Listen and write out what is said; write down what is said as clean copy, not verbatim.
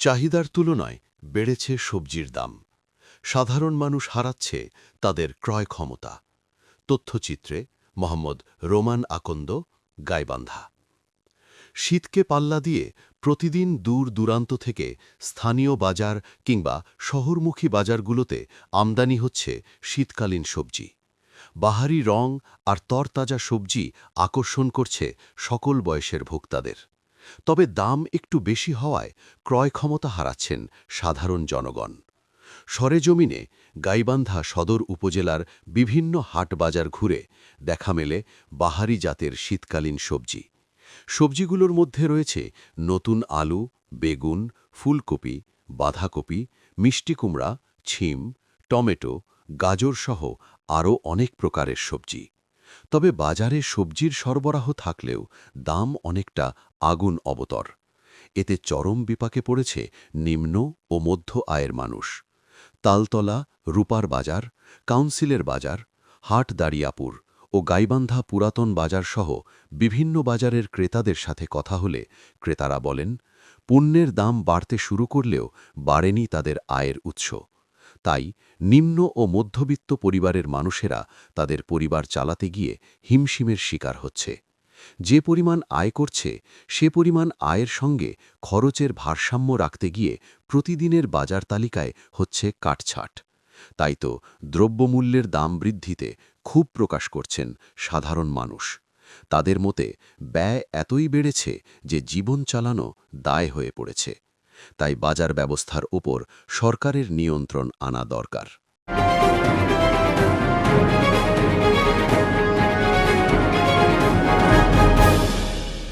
চাহিদার তুলনায় বেড়েছে সবজির দাম। সাধারণ মানুষ হারাচ্ছে তাদের ক্রয় ক্ষমতা। তথ্যচিত্রে মোহাম্মদ রোমান আকন্দ, গাইবান্ধা। শীতকে পাল্লা দিয়ে প্রতিদিন দূর দূরান্ত থেকে স্থানীয় বাজার কিংবা শহরমুখী বাজারগুলোতে আমদানি হচ্ছে শীতকালীন সবজি। বাহারি রং আর তরতাজা সবজি আকর্ষণ করছে সকল বয়সের ভোক্তাদের। তবে দাম একটু বেশি হওয়ায় ক্রয় ক্ষমতা হারাচ্ছেন সাধারণ জনগণ। সরেজমিনে গাইবান্ধা সদর উপজেলার বিভিন্ন হাট বাজার ঘুরে দেখা মেলে বাহারি জাতের শীতকালীন সবজি। সবজিগুলোর মধ্যে রয়েছে নতুন আলু, বেগুন, ফুলকপি, বাঁধাকপি, মিষ্টি কুমড়া, ছিম, টমেটো, গাজরসহ আরও অনেক প্রকারের সবজি। তবে বাজারে সবজির সরবরাহ থাকলেও দাম অনেকটা আগুন অবতর। এতে চরম বিপাকে পড়েছে নিম্ন ও মধ্য আয়ের মানুষ। তালতলা, রূপার বাজার, কাউন্সিলের বাজার, হাট দাড়িয়াপুর ও গাইবান্ধা পুরাতন বাজারসহ বিভিন্ন বাজারের ক্রেতাদের সাথে কথা হলে ক্রেতারা বলেন, পণ্যের দাম বাড়তে শুরু করলেও বাড়েনি তাদের আয়ের উৎস। তাই নিম্ন ও মধ্যবিত্ত পরিবারের মানুষেরা তাদের পরিবার চালাতে গিয়ে হিমশিমের শিকার হচ্ছে। যে পরিমাণ আয় করছে সে পরিমাণ আয়ের সঙ্গে খরচের ভারসাম্য রাখতে গিয়ে প্রতিদিনের বাজার তালিকায় হচ্ছে কাটছাঁট। তাই তো দ্রব্যমূল্যের দাম বৃদ্ধিতে ক্ষোভ প্রকাশ করছেন সাধারণ মানুষ। তাদের মতে ব্যয় এতই বেড়েছে যে জীবন চালানো দায় হয়ে পড়েছে। তাই বাজার ব্যবস্থার ওপর সরকারের নিয়ন্ত্রণ আনা দরকার।